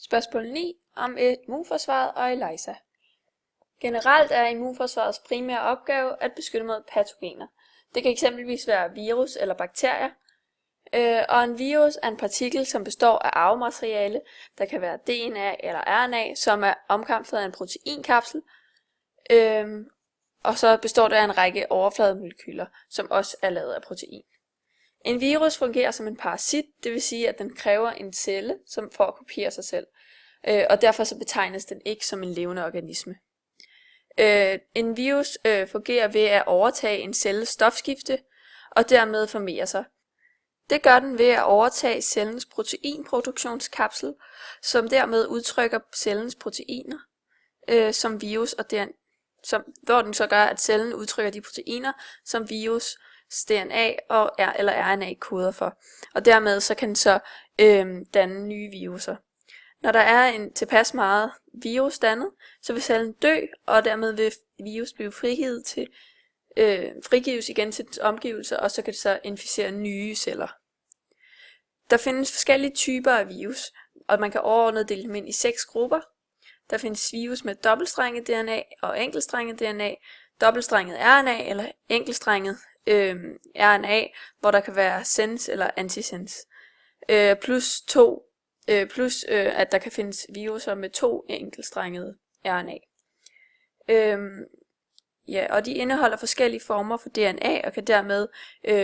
Spørgsmål 9 om immunforsvaret og ELISA. Generelt er immunforsvarets primære opgave at beskytte mod patogener. Det kan eksempelvis være virus eller bakterier. Og en virus er en partikel, som består af arvemateriale, der kan være DNA eller RNA, som er omkapslet af en proteinkapsel. Og så består det af en række overflademolekyler, som også er lavet af protein. En virus fungerer som en parasit, det vil sige, at den kræver en celle for at kopiere sig selv. Og derfor så betegnes den ikke som en levende organisme. En virus fungerer ved at overtage en celles stofskifte og dermed formere sig. Det gør den ved at overtage cellens proteinproduktionskapsel, som dermed udtrykker cellens proteiner som virus, og hvor den så gør, at cellen udtrykker de proteiner, som virus DNA eller RNA koder for. Og dermed så kan den så danne nye viruser. Når der er en tilpas meget virus dannet, så vil cellen dø, og dermed vil virus blive frigives igen til dens omgivelser, og så kan det så inficere nye celler. Der findes forskellige typer af virus, og man kan overordnet dele dem ind i 6 grupper. Der findes virus med dobbeltstrenget DNA og enkeltstrenget DNA, dobbeltstrenget RNA eller enkeltstrenget RNA, hvor der kan være sens eller antisens. Plus at der kan findes viruser med 2 enkeltstrengede RNA. Og de indeholder forskellige former for DNA og kan dermed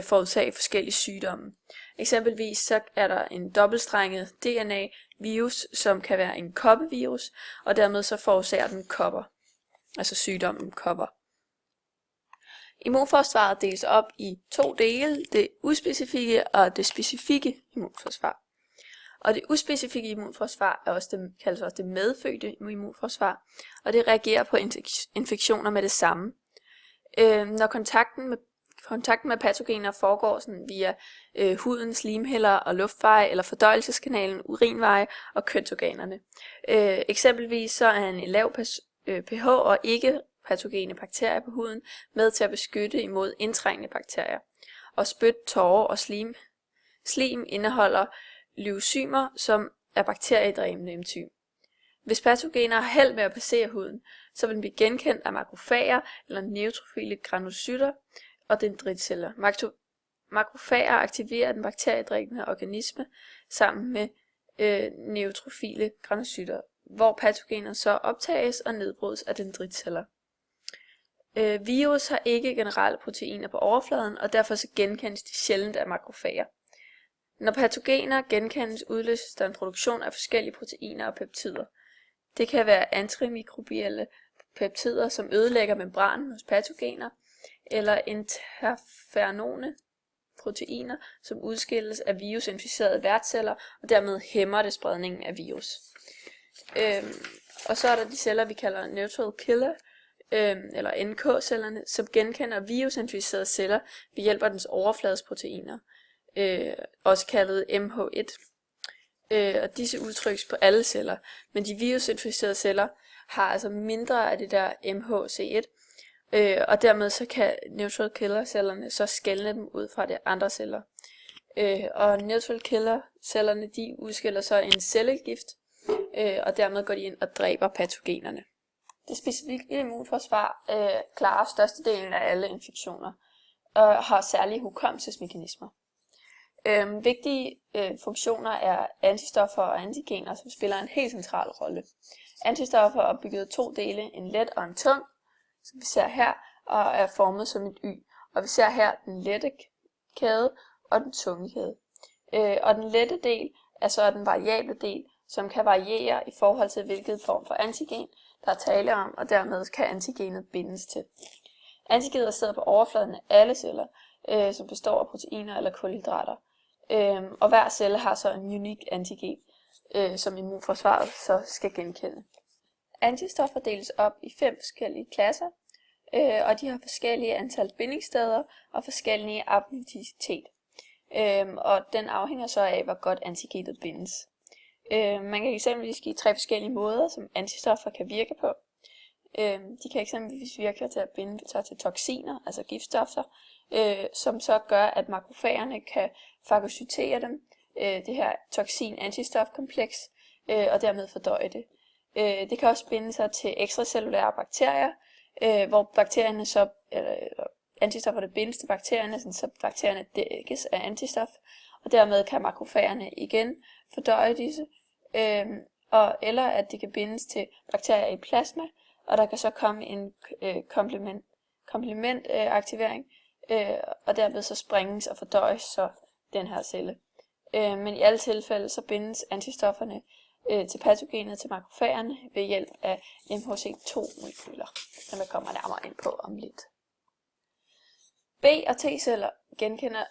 forårsage forskellige sygdomme. Eksempelvis så er der en dobbeltstrenget DNA-virus, som kan være en koppevirus, og dermed så forårsager den kopper, altså sygdommen kopper. Immunforsvaret deles op i 2 dele, det uspecifikke og det specifikke immunforsvar. Og det uspecifikke immunforsvar kaldes også det medfødte immunforsvar, og det reagerer på infektioner med det samme. Når kontakten med patogener foregår sådan via hudens slimhæller og luftveje eller fordøjelseskanalen, urinveje og kønsorganerne. Eksempelvis så er en lav pH og ikke patogene bakterier på huden med til at beskytte imod indtrængende bakterier. Og spyt, tårer og slim indeholder leucymer, som er bakteriedræbende enzym. Hvis patogener har held med at passere huden, så vil den blive genkendt af makrofager eller neutrofile granulocytter og dendritceller. Makrofager aktiverer den bakteriedræbende organisme sammen med neutrofile granulocytter, hvor patogener så optages og nedbrydes af dendritceller. Virus har ikke generelle proteiner på overfladen, og derfor så genkendes de sjældent af makrofager. Når patogener genkendes, udløses der en produktion af forskellige proteiner og peptider. Det kan være antimikrobielle peptider, som ødelægger membranen hos patogener, eller interferinone proteiner, som udskilles af virusinficerede værtsceller, og dermed hæmmer det spredningen af virus. Og så er der de celler, vi kalder neutral killer, eller NK-cellerne, som genkender virusinficerede celler ved hjælp af dens overfladesproteiner, også kaldet MH1. Og disse udtrykkes på alle celler, men de virusinficerede celler har altså mindre af det der MHC1, og dermed så kan neutral killer cellerne så skelne dem ud fra de andre celler. Og neutral killer cellerne de udskiller så en cellegift, og dermed går de ind og dræber patogenerne. Det specifikke immunforsvar klarer størstedelen af alle infektioner og har særlige hukommelsesmekanismer. Vigtige funktioner er antistoffer og antigener, som spiller en helt central rolle. Antistoffer er opbygget af 2 dele, en let og en tung, som vi ser her, og er formet som et Y. Og vi ser her den lette kæde og den tunge kæde. Og den lette del er så den variable del, som kan variere i forhold til hvilket form for antigen, der er tale om, og dermed kan antigenet bindes til. Antigenet sidder på overfladen af alle celler, som består af proteiner eller kulhydrater. Og hver celle har så en unik antigen, som immunforsvaret så skal genkende. Antistoffer deles op i 5 forskellige klasser, og de har forskellige antal bindingssteder og forskellige affinitet. Og den afhænger så af, hvor godt antigenet bindes. Man kan eksempelvis give 3 forskellige måder, som antistoffer kan virke på. De kan eksempelvis virke til at binde sig til toksiner, altså giftstoffer, som så gør, at makrofagerne kan fagocytere dem, det her toksin-antistofkompleks, og dermed fordøje det. Det kan også binde sig til ekstracellulære bakterier, hvor bakterierne så, eller antistofferne bindes til bakterierne, så bakterierne dækkes af antistof, og dermed kan makrofagerne igen fordøje disse, eller at de kan bindes til bakterier i plasma, og der kan så komme en komplementaktivering, og derved så sprænges og fordøjes så den her celle. Men i alle tilfælde så bindes antistofferne til patogenet til makrofagerne ved hjælp af MHC2-molekyler, som jeg kommer nærmere ind på om lidt. B- og T-celler genkender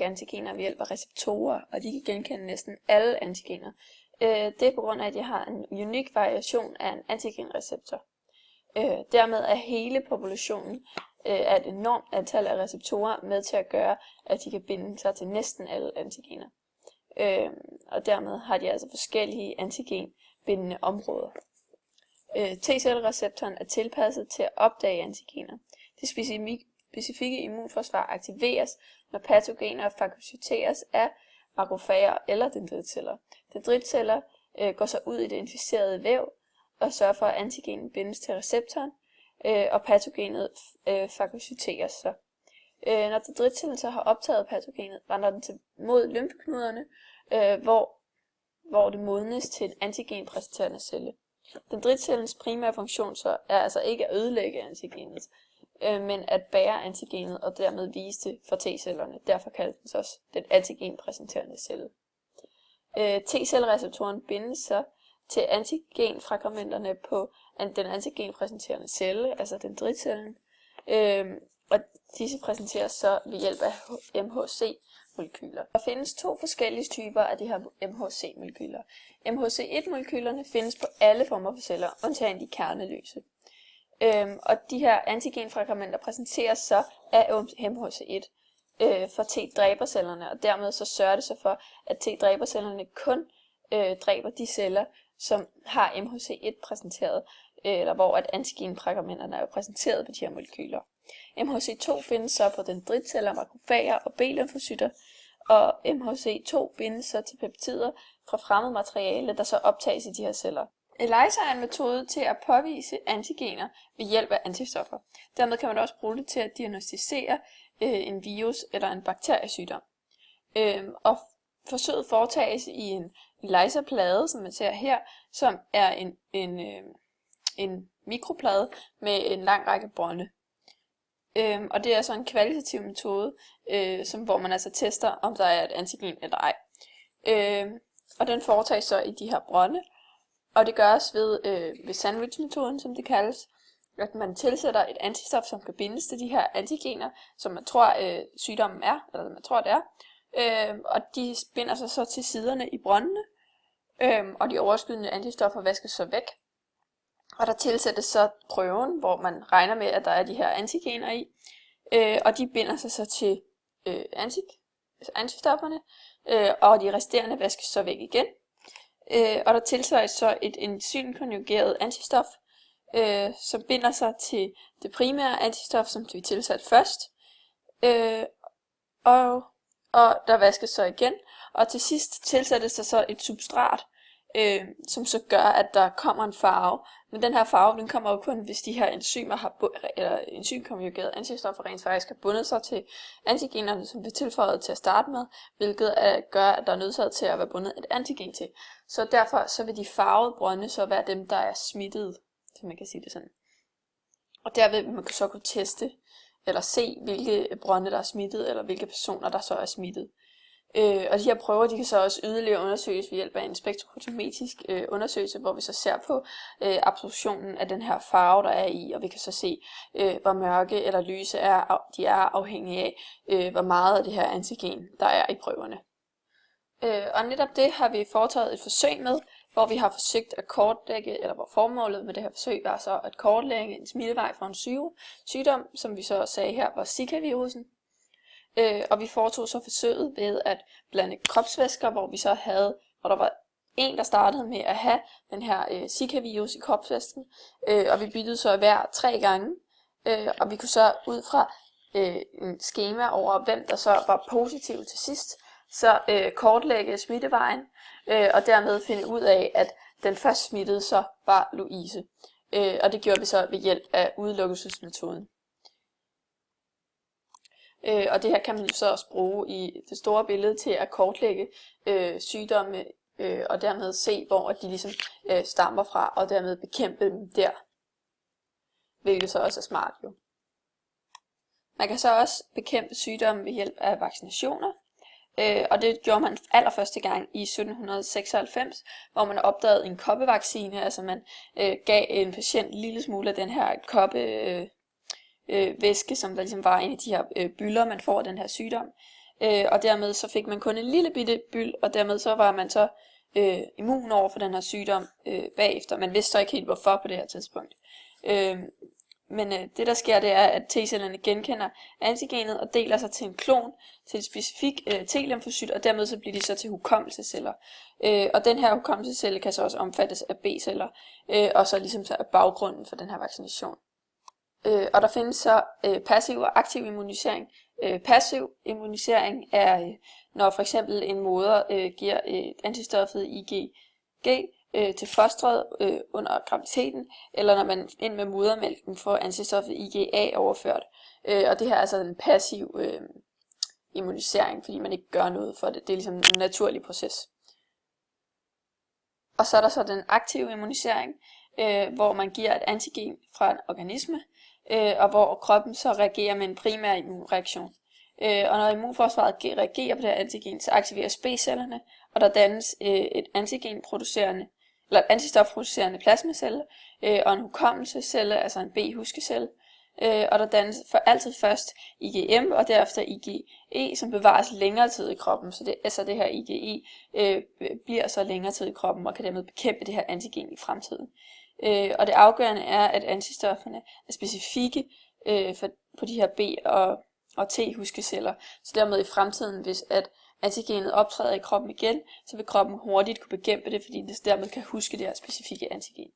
antigener ved hjælp af receptorer, og de kan genkende næsten alle antigener. Det er på grund af, at de har en unik variation af en antigenreceptor. Dermed er hele populationen af et enormt antal af receptorer med til at gøre, at de kan binde sig til næsten alle antigener. Og dermed har de altså forskellige antigenbindende områder. T-cellereceptoren er tilpasset til at opdage antigener. Det specifikke immunforsvar aktiveres, når patogener fagocyteres af makrofager eller dendritceller. Dendritceller går så ud i det inficerede væv og sørger for, at antigenen bindes til receptoren, og patogenet fagocyteres så. Når dendritcellen så har optaget patogenet, vandrer den mod lymfeknuderne, hvor det modnes til en antigenpræsenterende celle. Dendritcellens primære funktion så er altså ikke at ødelægge antigenet, men at bære antigenet og dermed vise det for T-cellerne. Derfor kaldes den også den antigenpræsenterende celle. T-cellereceptoren bindes så til antigenfragmenterne på den antigenpræsenterende celle, altså dendritcellen, og disse præsenteres så ved hjælp af MHC-molekyler. Der findes 2 forskellige typer af de her MHC-molekyler. MHC1-molekylerne findes på alle former for celler, undtagen de kerneløse. Og de her antigenfragmenter præsenteres så af MHC1 for T-dræbercellerne, og dermed så sørger det så for, at T-dræbercellerne kun dræber de celler, som har MHC1 præsenteret, eller hvor at antigenfragmenterne er præsenteret på de her molekyler. MHC2 findes så på dendritceller, makrofager og B-lymfocytter, og MHC2 bindes så til peptider fra fremmed materiale, der så optages i de her celler. ELISA er en metode til at påvise antigener ved hjælp af antistoffer. Dermed kan man også bruge det til at diagnostisere en virus eller en bakteriesygdom. Og forsøget foretages i en ELISA-plade, som man ser her, som er en mikroplade med en lang række bånde. Og det er så en kvalitativ metode, hvor man altså tester, om der er et antigen eller ej. Og den foretages så i de her brønde, og det gøres ved sandwich-metoden, som det kaldes, at man tilsætter et antistof, som kan bindes til de her antigener, som man tror sygdommen er, eller man tror det er, og de binder sig så til siderne i brøndene, og de overskydende antistoffer vaskes så væk. Og der tilsættes så prøven, hvor man regner med, at der er de her antigener i, og de binder sig så til antistofferne, og de resterende vaskes så væk igen. Og der tilsættes så et enzymkonjugeret antistof, som binder sig til det primære antistof, som vi tilsat først, og der vaskes så igen, og til sidst tilsættes der så et substrat, som så gør, at der kommer en farve. Men den her farve, den kommer jo kun, hvis de her enzymer eller enzymkonjugerede antistoffer rent faktisk har bundet sig til antigenerne, som vi tilføjede til at starte med, hvilket gør, at der er nødsaget til at være bundet et antigen til. Så derfor så vil de farvede brønde så være dem, der er smittet, så man kan sige det sådan. Og derved vil man så kunne teste eller se, hvilke brønde der er smittet, eller hvilke personer der så er smittet. Og de her prøver, de kan så også yderligere undersøges ved hjælp af en spektrofotometrisk undersøgelse, hvor vi så ser på absorptionen af den her farve, der er i, og vi kan så se, hvor mørke eller lyse de er afhængige af, hvor meget af det her antigen, der er i prøverne. Og netop det har vi foretaget et forsøg med, hvor vi har forsøgt at kortlægge, eller hvor formålet med det her forsøg var så at kortlægge en smittevej for en sygdom, som vi så sagde her var Zika-virusen. Og vi foretog så forsøget ved at blande kropsvæsker, hvor der var en, der startede med at have den her Zika-virus i kropsvæsken, og vi byttede så hver 3 gange, og vi kunne så ud fra en skema over, hvem der så var positiv til sidst, så kortlægge smittevejen, og dermed finde ud af, at den først smittede så var Louise. Og det gjorde vi så ved hjælp af udelukkelsesmetoden. Og det her kan man så også bruge i det store billede til at kortlægge sygdomme, og dermed se, hvor de ligesom stammer fra, og dermed bekæmpe dem der. Hvilket så også er smart jo. Man kan så også bekæmpe sygdomme ved hjælp af vaccinationer. Og det gjorde man allerførste gang i 1796, hvor man opdagede en koppevaccine. Altså man gav en patient en lille smule af den her væske, som der ligesom var en af de her bylder, man får af den her sygdom. Og dermed så fik man kun en lille bitte byld, og dermed så var man så immun over for den her sygdom bagefter. Man vidste så ikke helt hvorfor på det her tidspunkt. Men det der sker, det er, at T-cellerne genkender antigenet og deler sig til en klon, til et specifik T-lymfocyt, og dermed så bliver de så til hukommelsesceller. Og den her hukommelsescelle kan så også omfattes af B-celler, og så ligesom så er baggrunden for den her vaccination. Og der findes så passiv og aktiv immunisering. Passiv immunisering er, når for eksempel en moder giver antistoffet IgG til fosteret under graviditeten, eller når man ind med modermælken får antistoffet IgA overført. Og det her er altså en passiv immunisering, fordi man ikke gør noget for det. Det er ligesom en naturlig proces. Og så er der så den aktive immunisering, hvor man giver et antigen fra en organisme, og hvor kroppen så reagerer med en primær immunreaktion. Og når immunforsvaret reagerer på det her antigen, så aktiveres B-cellerne, og der dannes et antistofproducerende plasmacelle, og en hukommelsescelle, altså en B-huskecelle. Og der dannes for altid først IgM, og derefter IgE, som bevares længere tid i kroppen. Så det her IgE bliver så længere tid i kroppen, og kan dermed bekæmpe det her antigen i fremtiden. Og det afgørende er, at antistofferne er specifikke på de her B- og T-huskeceller. Så dermed i fremtiden, hvis at antigenet optræder i kroppen igen, så vil kroppen hurtigt kunne bekæmpe det, fordi det dermed kan huske det her specifikke antigen.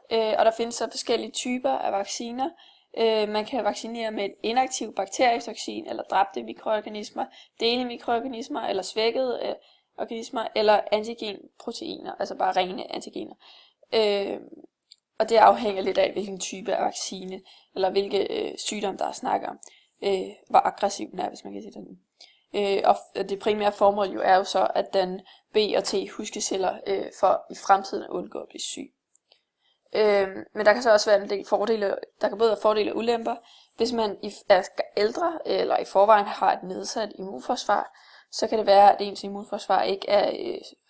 Og der findes så forskellige typer af vacciner. Man kan vaccinere med et inaktivt bakterietoksin, eller dræbte mikroorganismer, delemikroorganismer, eller svækkede organismer, eller antigenproteiner, altså bare rene antigener. Og det afhænger lidt af, hvilken type af vaccine, eller hvilke sygdom, der er snak om, hvor aggressiv den er, hvis man kan sige det. Og det primære formål jo er jo så, at den B- og T-huskeceller for i fremtiden at undgå at blive syg. Men der kan så også være en del fordele, der kan både være fordele og ulemper. Hvis man er ældre, eller i forvejen har et nedsat immunforsvar, så kan det være, at ens immunforsvar ikke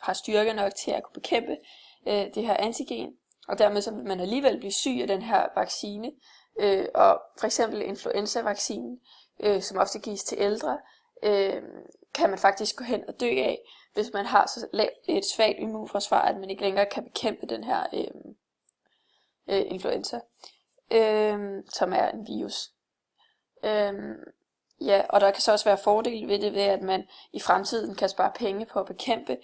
har styrke nok til at kunne bekæmpe det her antigen, og dermed så vil man alligevel blive syg af den her vaccine. Og for eksempel influenza-vaccinen, som ofte gives til ældre, kan man faktisk gå hen og dø af, hvis man har så lavt et svagt immunforsvar, at man ikke længere kan bekæmpe den her influenza, som er en virus. Ja, og der kan så også være fordele ved det, ved at man i fremtiden kan spare penge på at bekæmpe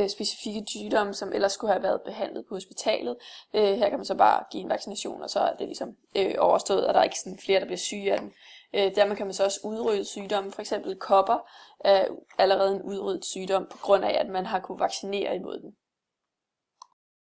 specifikke sygdomme, som ellers skulle have været behandlet på hospitalet. Her kan man så bare give en vaccination, og så er det ligesom overstået, og der er ikke sådan flere, der bliver syge af den. Dermed kan man så også udrydde sygdomme. For eksempel kopper er allerede en udryddet sygdom, på grund af, at man har kunne vaccinere imod den.